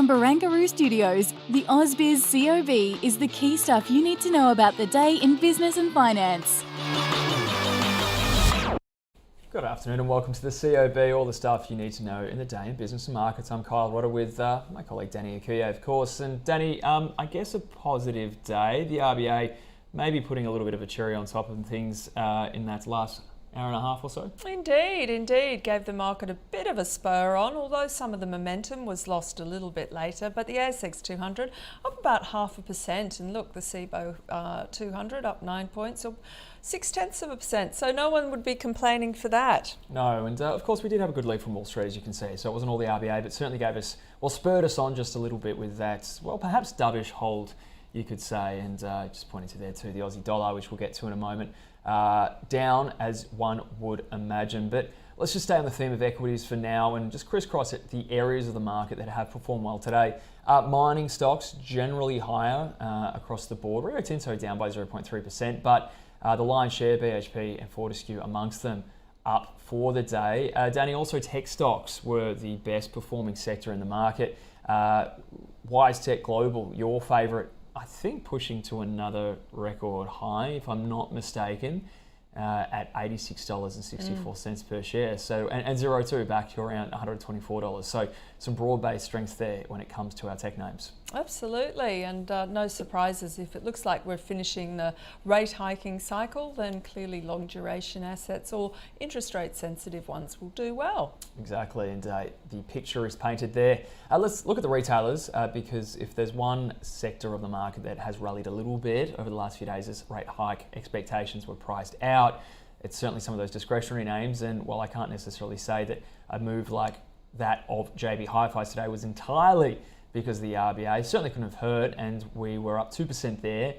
From Barangaroo Studios, the ausbiz COB is the key stuff you need to know about the day in business and finance. Good afternoon and welcome to the COB, all the stuff you need to know in the day in business and markets. I'm Kyle Rodder with my colleague Danny Akuye, of course. And Danny, I guess a positive day. The RBA maybe putting a little bit of a cherry on top of things in that last hour and a half or so. Indeed. Gave the market a bit of a spur on, although some of the momentum was lost a little bit later. But the ASX 200 up about 0.5%. And look, the CBO 200 up 9 points, or 0.6%. So no one would be complaining for that. No, and of course we did have a good lead from Wall Street, as you can see. So it wasn't all the RBA, but certainly gave us, well, spurred us on just a little bit with that, well, perhaps dovish hold, you could say. And just pointing to there too, the Aussie dollar, which we'll get to in a moment, down as one would imagine. But let's just stay on the theme of equities for now and just crisscross at the areas of the market that have performed well today. Mining stocks generally higher across the board. Rio Tinto down by 0.3%, but the lion's share, BHP and Fortescue amongst them, up for the day. Danny, also tech stocks were the best performing sector in the market. WiseTech Global, your favourite, I think pushing to another record high, if I'm not mistaken, at $86.64 per share. So, and Zero2 back to around $124. So some broad-based strength there when it comes to our tech names. Absolutely, and no surprises. If it looks like we're finishing the rate hiking cycle, then clearly long duration assets or interest rate sensitive ones will do well. Exactly, and the picture is painted there. Let's look at the retailers, because if there's one sector of the market that has rallied a little bit over the last few days as rate hike expectations were priced out, it's certainly some of those discretionary names. And while I can't necessarily say that a move like that of JB Hi-Fi today was entirely because of the RBA, certainly couldn't have hurt, and we were up 2% there.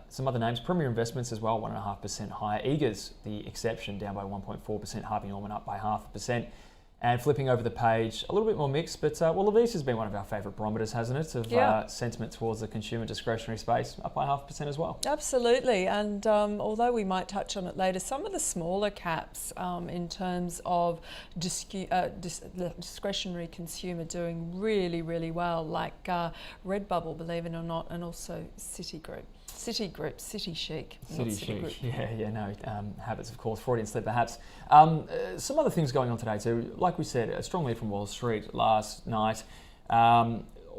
Some other names, Premier Investments as well, 1.5% higher. Eagers, the exception, down by 1.4%. Harvey Norman up by 0.5%. And flipping over the page, a little bit more mixed, but well, dovish has been one of our favourite barometers, hasn't it, of sentiment towards the consumer discretionary space, up by 0.5% as well. Absolutely, and although we might touch on it later, some of the smaller caps in terms of discretionary consumer doing really well, like Redbubble, believe it or not, and also City Chic. Habits, of course, Freudian slip perhaps. Some other things going on today too. Like we said, a strong lead from Wall Street last night,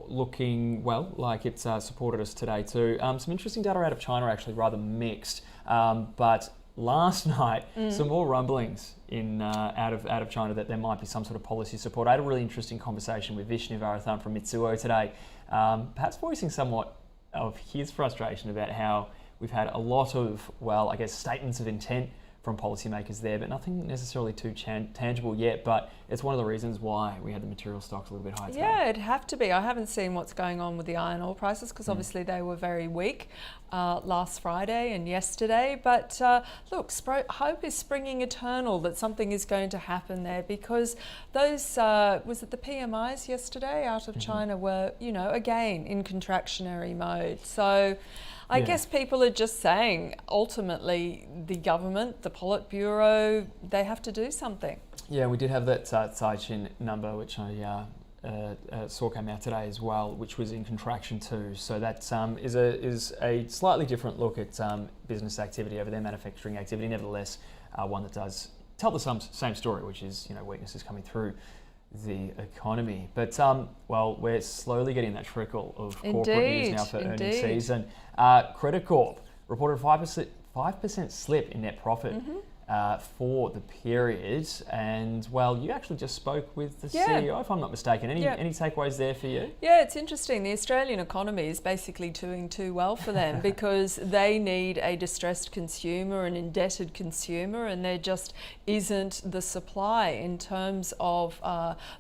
looking, well, like it's supported us today too. Some interesting data out of China, actually rather mixed, but last night some more rumblings in out of China that there might be some sort of policy support. I had a really interesting conversation with Vishnu Varathan from Mitsuo today, perhaps voicing somewhat of his frustration about how we've had a lot of, well, I guess statements of intent from policymakers there, but nothing necessarily too tangible yet. But it's one of the reasons why we had the material stocks a little bit higher today. Yeah, it'd have to be. I haven't seen what's going on with the iron ore prices because obviously they were very weak last Friday and yesterday. But look, hope is springing eternal that something is going to happen there, because those, was it the PMIs yesterday out of China were, again in contractionary mode. So I guess people are just saying, ultimately, the government, the Politburo, they have to do something. Yeah, we did have that Caixin number, which I saw came out today as well, which was in contraction too. So that is a slightly different look at business activity over there, manufacturing activity. Nevertheless, one that does tell the same story, which is weaknesses coming through the economy. But well, we're slowly getting that trickle of corporate news now for earnings season. Credit Corp reported 5% slip in net profit for the period, and well, you actually just spoke with the CEO, if I'm not mistaken. Any takeaways there for you? Yeah, it's interesting. The Australian economy is basically doing too well for them because they need a distressed consumer, an indebted consumer, and there just isn't the supply in terms of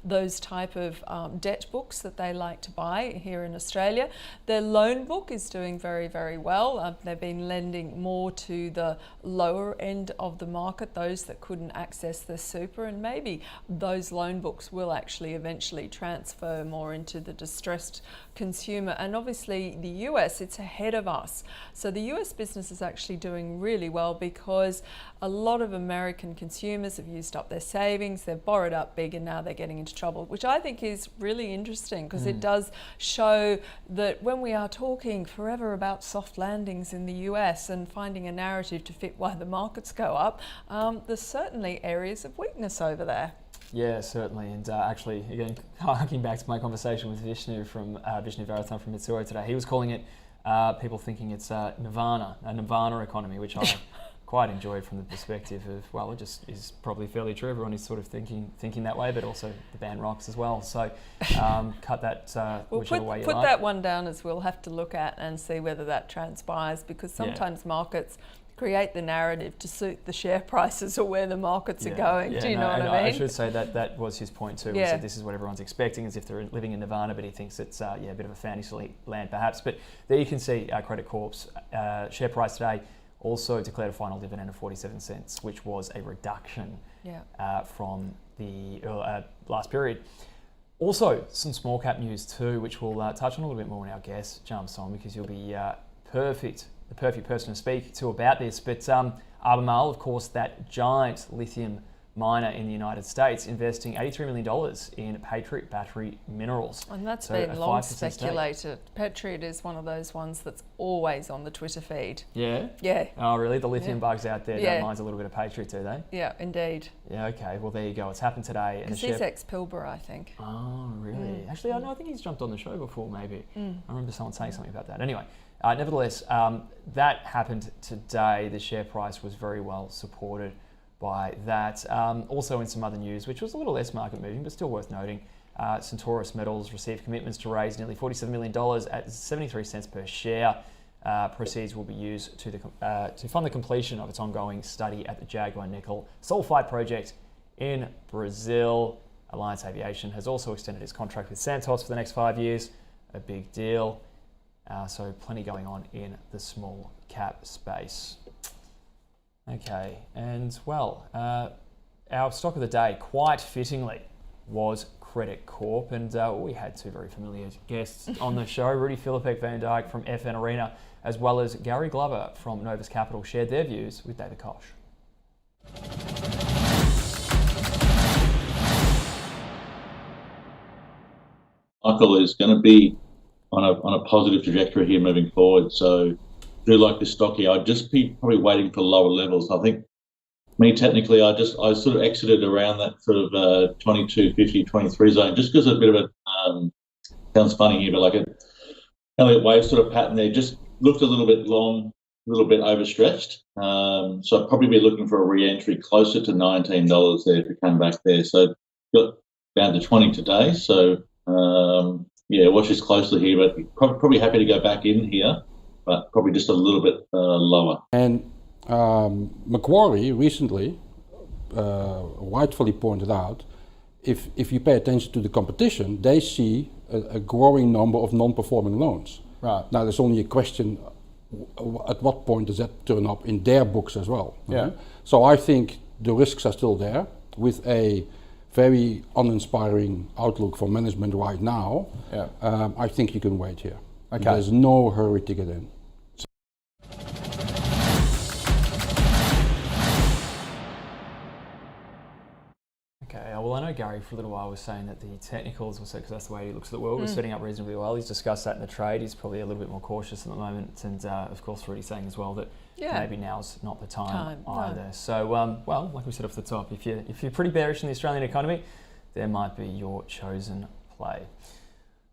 those type of debt books that they like to buy here in Australia. Their loan book is doing very well. They've been lending more to the lower end of the market, those that couldn't access the super, and maybe those loan books will actually eventually transfer more into the distressed consumer. And obviously the US, it's ahead of us. So the US business is actually doing really well because a lot of American consumers have used up their savings, they've borrowed up big, and now they're getting into trouble, which I think is really interesting because it does show that when we are talking forever about soft landings in the US and finding a narrative to fit why the markets go up, there's certainly areas of weakness over there. Yeah, certainly. And actually, again, harking back to my conversation with Vishnu Varathan from Mitsui today, he was calling it, people thinking it's a Nirvana economy, which I quite enjoyed from the perspective of, well, it just is probably fairly true. Everyone is sort of thinking that way, but also the band rocks as well. So cut that whichever way you like. Put that one down as we'll have to look at and see whether that transpires, because sometimes markets create the narrative to suit the share prices or where the markets are going. Do you know what I mean? I should say that was his point too. He said this is what everyone's expecting, as if they're living in Nirvana, but he thinks it's a bit of a fantasy land perhaps. But there you can see Credit Corp's share price today also declared a final dividend of 47 cents, which was a reduction from the last period. Also, some small cap news too, which we'll touch on a little bit more when our guest jumps on, because you'll be the perfect person to speak to about this. But Albemarle, of course, that giant lithium miner in the United States, investing $83 million in Patriot Battery Minerals. And that's been long speculated. Patriot is one of those ones that's always on the Twitter feed. Yeah? Yeah. Oh, really? The lithium bugs out there don't mind a little bit of Patriot, do they? Yeah, indeed. Yeah, okay. Well, there you go. It's happened today. Because he's ex-Pilbara, I think. Oh, really? Actually, I think he's jumped on the show before, maybe. I remember someone saying something about that. Anyway, nevertheless, that happened today. The share price was very well supported by that. Also in some other news, which was a little less market moving, but still worth noting, Centaurus Metals received commitments to raise nearly $47 million at 73 cents per share. Proceeds will be used to fund the completion of its ongoing study at the Jaguar Nickel Sulfide project in Brazil. Alliance Aviation has also extended its contract with Santos for the next 5 years. A big deal. So plenty going on in the small cap space. Okay, and well, our stock of the day, quite fittingly, was Credit Corp, and we had two very familiar guests on the show. Rudy Philippek Van Dyke from FN Arena, as well as Gary Glover from Novus Capital, shared their views with David Koch. Michael is going to be on a positive trajectory here moving forward. So do like this stock here. I'd just be probably waiting for lower levels. I think technically I sort of exited around that sort of 22.50, 23 zone, just because a bit of a sounds funny here, but like a Elliott wave sort of pattern there, just looked a little bit long, a little bit overstretched. So I'd probably be looking for a re-entry closer to $19 there to come back there. So got down to 20 today. So watch this closely here, but probably happy to go back in here, but probably just a little bit lower. And Macquarie recently rightfully pointed out, if you pay attention to the competition, they see a growing number of non-performing loans. Right. Now there's only a question, at what point does that turn up in their books as well? Yeah. So I think the risks are still there, with a very uninspiring outlook for management right now. Yeah. I think you can wait here. Okay. There's no hurry to get in. Okay, well, I know Gary for a little while was saying that the technicals, because that's the way he looks at the world, was setting up reasonably well. He's discussed that in the trade. He's probably a little bit more cautious at the moment, and of course, Rudy's saying as well that maybe now's not the time either. No. So, well, like we said off the top, if you're pretty bearish in the Australian economy, there might be your chosen play.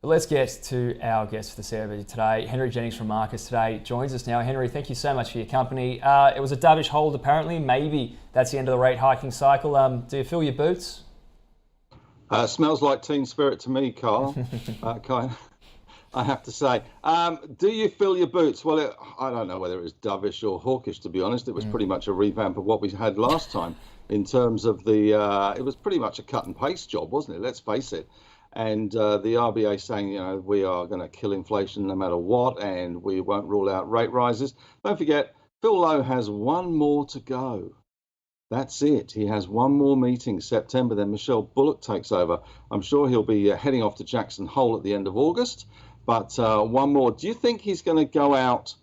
But let's get to our guest for the COB today. Henry Jennings from Marcus today joins us now. Henry, thank you so much for your company. It was a dovish hold apparently. Maybe that's the end of the rate hiking cycle. Do you fill your boots? Smells like teen spirit to me, Carl. I have to say. Do you fill your boots? Well, I don't know whether it was dovish or hawkish, to be honest. It was pretty much a revamp of what we had last time in terms of it was pretty much a cut and paste job, wasn't it? Let's face it. And the RBA saying, we are going to kill inflation no matter what, and we won't rule out rate rises. Don't forget, Phil Lowe has one more to go. That's it. He has one more meeting September, then Michelle Bullock takes over. I'm sure he'll be heading off to Jackson Hole at the end of August, but one more. Do you think he's going to go out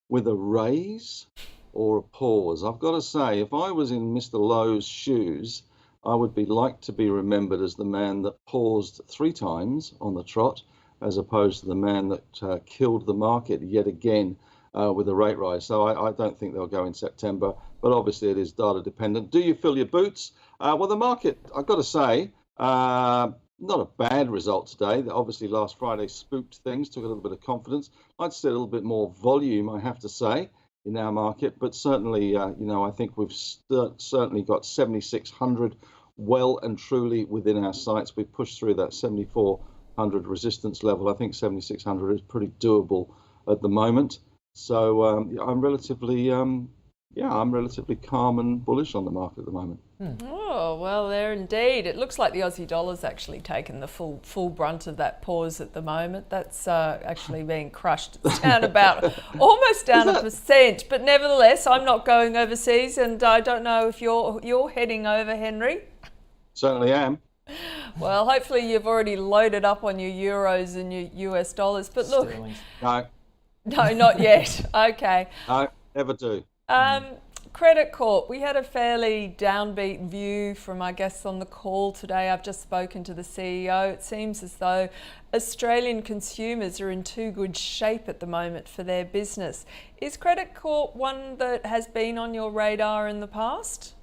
with a raise or a pause? I've got to say, if I was in Mr. Lowe's shoes, I would like to be remembered as the man that paused 3 times on the trot, as opposed to the man that killed the market yet again with a rate rise. So I don't think they'll go in September, but obviously it is data dependent. Do you fill your boots? Well, the market, I've got to say, not a bad result today. Obviously last Friday spooked things, took a little bit of confidence. I'd say a little bit more volume, I have to say, in our market, but certainly, I think we've certainly got 7,600 well and truly within our sights. We've pushed through that 7,400 resistance level. I think 7,600 is pretty doable at the moment. So I'm relatively calm and bullish on the market at the moment. Oh, well, there indeed. It looks like the Aussie dollar's actually taken the full brunt of that pause at the moment. That's actually being crushed. It's down about almost down 1%. But nevertheless, I'm not going overseas, and I don't know if you're heading over, Henry. Certainly am. Well, hopefully you've already loaded up on your euros and your US dollars. But look, no, not yet. Okay. No, never do. Credit Corp, we had a fairly downbeat view from our guests on the call today. I've just spoken to the CEO. It seems as though Australian consumers are in too good shape at the moment for their business. Is Credit Corp one that has been on your radar in the past?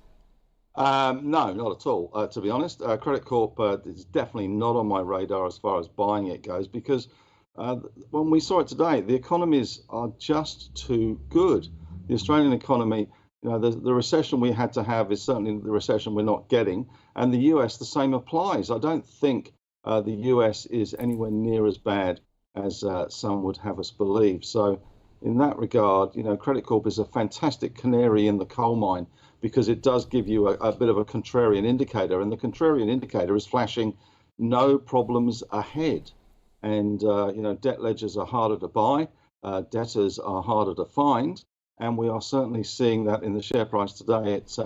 No, not at all. To be honest, Credit Corp is definitely not on my radar as far as buying it goes, because when we saw it today, the economies are just too good. The Australian economy, the recession we had to have is certainly the recession we're not getting. And the US, the same applies. I don't think the US is anywhere near as bad as some would have us believe. So in that regard, Credit Corp is a fantastic canary in the coal mine, because it does give you a bit of a contrarian indicator. And the contrarian indicator is flashing no problems ahead. And, debt ledgers are harder to buy, debtors are harder to find. And we are certainly seeing that in the share price today. It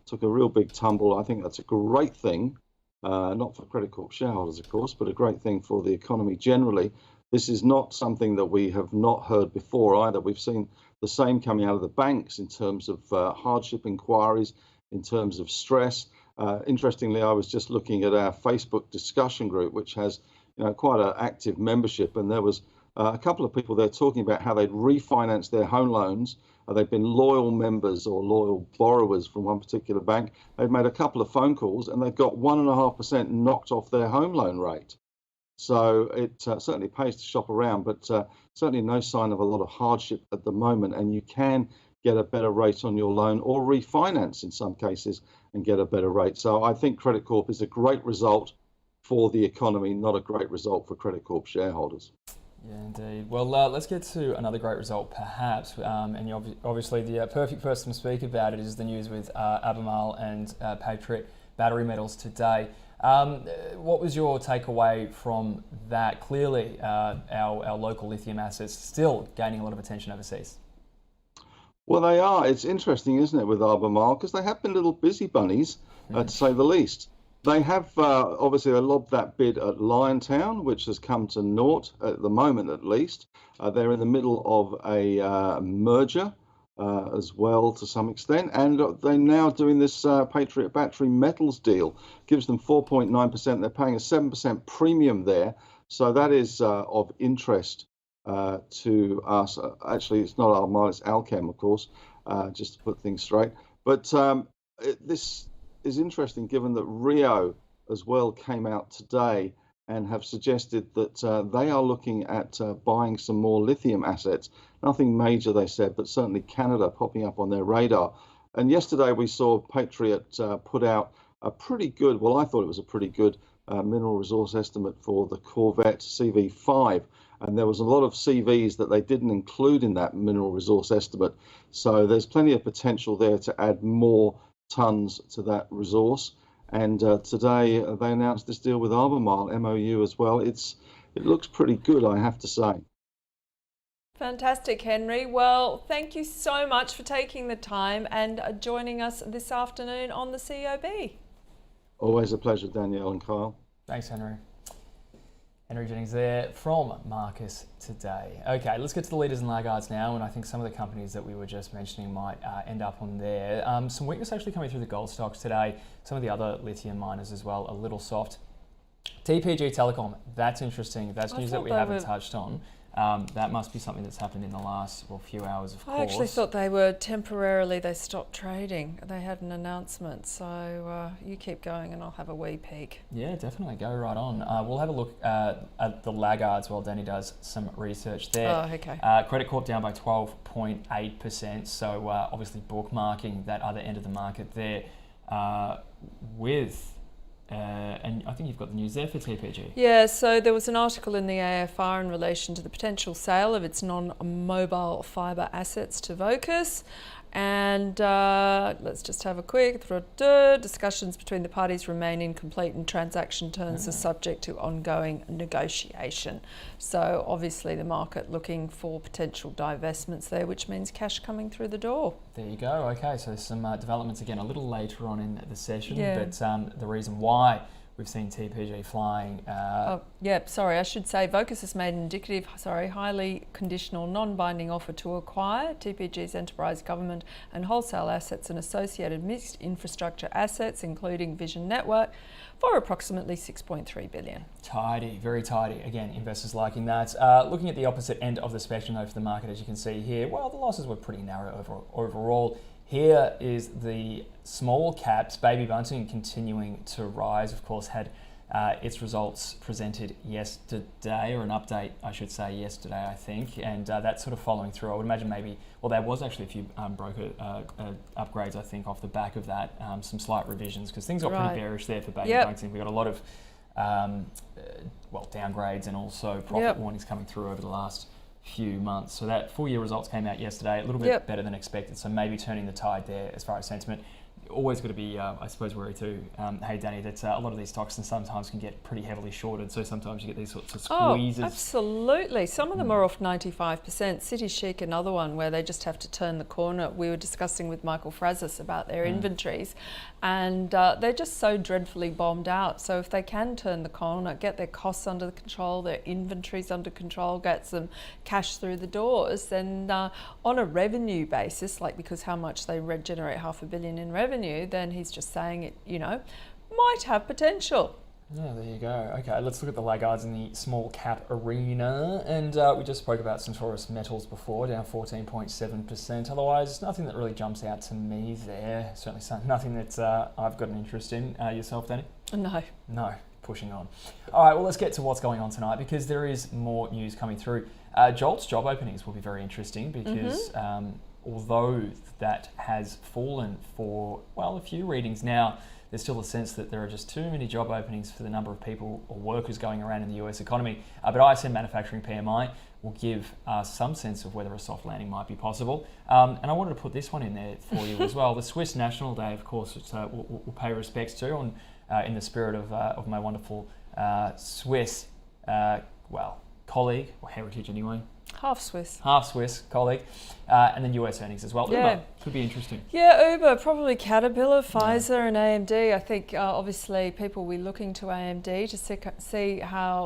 took a real big tumble. I think that's a great thing, not for Credit Corp shareholders, of course, but a great thing for the economy generally. This is not something that we have not heard before either. We've seen the same coming out of the banks in terms of hardship inquiries, in terms of stress. Interestingly, I was just looking at our Facebook discussion group, which has quite an active membership, and there was a couple of people there talking about how they'd refinanced their home loans. They've been loyal members or loyal borrowers from one particular bank. They've made a couple of phone calls and they've got 1.5% knocked off their home loan rate. So it certainly pays to shop around, but certainly no sign of a lot of hardship at the moment. And you can get a better rate on your loan or refinance in some cases and get a better rate. So I think Credit Corp is a great result for the economy, not a great result for Credit Corp shareholders. Yeah, indeed. Well, let's get to another great result, perhaps. And obviously, the perfect person to speak about it is the news with Albemarle and Patriot Battery Metals today. What was your takeaway from that? Clearly, our local lithium assets still gaining a lot of attention overseas. Well, they are. It's interesting, isn't it, with Albemarle, because they have been little busy bunnies, to say the least. They have, obviously, they lobbed that bid at Liontown, which has come to naught at the moment, at least. They're in the middle of a merger as well, to some extent. And they're now doing this Patriot Battery Metals deal. Gives them 4.9%. They're paying a 7% premium there. So that is of interest to us. Actually, it's not Albemarle, it's Alchem, of course, just to put things straight. But this is interesting, given that Rio as well came out today and have suggested that they are looking at buying some more lithium assets. Nothing major, they said, but certainly Canada popping up on their radar. And yesterday we saw Patriot put out a pretty good, well, I thought it was a pretty good mineral resource estimate for the Corvette CV5. And there was a lot of CVs that they didn't include in that mineral resource estimate. So there's plenty of potential there to add more tons to that resource. And today they announced this deal with Albemarle, MOU as well. It looks pretty good, I have to say. Fantastic, Henry. Well, thank you so much for taking the time and joining us this afternoon on the COB. Always a pleasure, Danielle and Kyle. Thanks, Henry. Henry Jennings there from Marcus Today. Okay, let's get to the leaders and laggards now, and I think some of the companies that we were just mentioning might end up on there. Some weakness actually coming through the gold stocks today. Some of the other lithium miners as well, a little soft. TPG Telecom, that's interesting. That's news that we haven't touched on. That must be something that's happened in the last few hours, of course. I actually thought they were they stopped trading. They had an announcement, so you keep going and I'll have a wee peek. Yeah, definitely. Go right on. We'll have a look at the laggards while Danny does some research there. Oh, okay. Credit Corp down by 12.8%, so obviously bookmarking that other end of the market there with... and I think you've got the news there for TPG. Yeah, so there was an article in the AFR in relation to the potential sale of its non-mobile fibre assets to Vocus. And let's just have a quick discussions between the parties remain incomplete and transaction terms are subject to ongoing negotiation. So obviously the market looking for potential divestments there, which means cash coming through the door. There you go. Okay, so some developments again a little later on in the session, Yeah. but the reason why we've seen TPG flying. I should say Vocus has made an indicative, highly conditional, non-binding offer to acquire TPG's enterprise, government and wholesale assets and associated mixed infrastructure assets, including Vision Network, for approximately 6.3 billion. Tidy, very tidy. Again, investors liking that. Looking at the opposite end of the spectrum though for the market, as you can see here, well, the losses were pretty narrow overall. Here is the small caps. Baby Bunting continuing to rise. Of course, had its results presented yesterday, or an update, I should say, yesterday, I think. And that's sort of following through. I would imagine there was actually a few broker upgrades, I think, off the back of that. Some slight revisions, because things got pretty bearish there for Baby Bunting. We got a lot of, downgrades and also profit warnings coming through over the last few months. So that full year results came out yesterday, a little bit better than expected. So maybe turning the tide there as far as sentiment. Always got to be, I suppose, worried too. Hey, Danny, that a lot of these stocks and sometimes can get pretty heavily shorted. So sometimes you get these sorts of squeezes. Oh, absolutely. Some of them are off 95%. City Chic, another one where they just have to turn the corner. We were discussing with Michael Frazis about their inventories, and they're just so dreadfully bombed out. So if they can turn the corner, get their costs under control, their inventories under control, get some cash through the doors, then on a revenue basis, because how much they generate $500 million in revenue, then he's just saying it, might have potential. Yeah, there you go. Okay, let's look at the laggards in the small cap arena. And we just spoke about Centaurus Metals before, down 14.7%. Otherwise, nothing that really jumps out to me there. Certainly nothing that I've got an interest in. Yourself, Danny? No, pushing on. All right, well, let's get to what's going on tonight, because there is more news coming through. Jolt's job openings will be very interesting, because although that has fallen for, a few readings now, there's still a sense that there are just too many job openings for the number of people or workers going around in the US economy. But ISM manufacturing PMI will give some sense of whether a soft landing might be possible. And I wanted to put this one in there for you as well. The Swiss National Day, of course, which we'll pay respects to in the spirit of my wonderful Swiss, colleague, or heritage anyway. Half Swiss colleague, and then US earnings as well. Yeah. Uber could be interesting. Yeah, Uber, probably Caterpillar, Pfizer and AMD. I think obviously people will be looking to AMD to see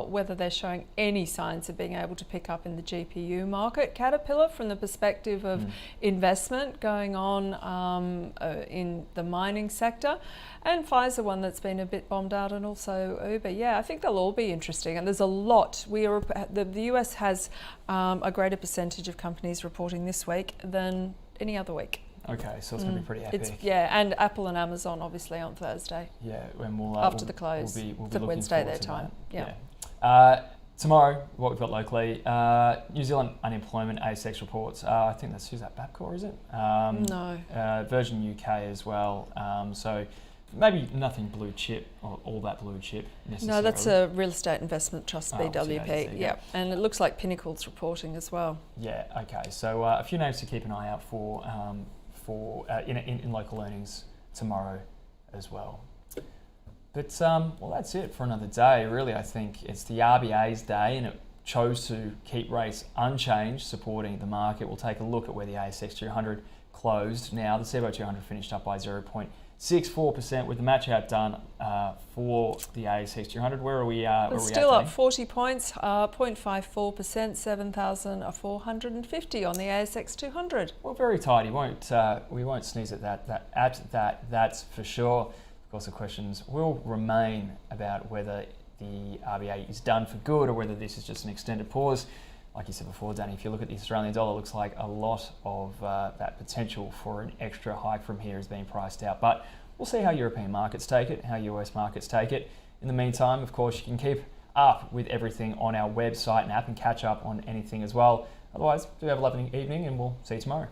whether they're showing any signs of being able to pick up in the GPU market. Caterpillar from the perspective of investment going on in the mining sector. And Pfizer, one that's been a bit bombed out, and also Uber. Yeah, I think they'll all be interesting. And there's a lot. The US has a greater percentage of companies reporting this week than any other week. Okay, so it's going to be pretty epic. And Apple and Amazon obviously on Thursday. Yeah, when we'll after the close, we'll be Wednesday their time. Yeah. Tomorrow, what we've got locally, New Zealand unemployment ASX reports. I think who's that, Bapcor, is it? No. Virgin UK as well. So maybe nothing blue chip, or all that blue chip necessarily. No, that's a real estate investment trust, BWP. Yeah, and it looks like Pinnacle's reporting as well. Yeah. Okay. So a few names to keep an eye out for in local earnings tomorrow as well. But that's it for another day. Really, I think it's the RBA's day, and chose to keep rates unchanged, supporting the market. We'll take a look at where the ASX 200 closed. Now, the COB 200 finished up by 0.64%, with the match out done for the ASX 200. Where are we? It's still up 40 points, 0.54%, 7,450 on the ASX 200. Well, very tight. We won't sneeze at that. That's for sure. Of course, the questions will remain about whether the RBA is done for good or whether this is just an extended pause. Like you said before, Danny, if you look at the Australian dollar, it looks like a lot of that potential for an extra hike from here is being priced out. But we'll see how European markets take it, how US markets take it. In the meantime, of course, you can keep up with everything on our website and app and catch up on anything as well. Otherwise, do have a lovely evening, and we'll see you tomorrow.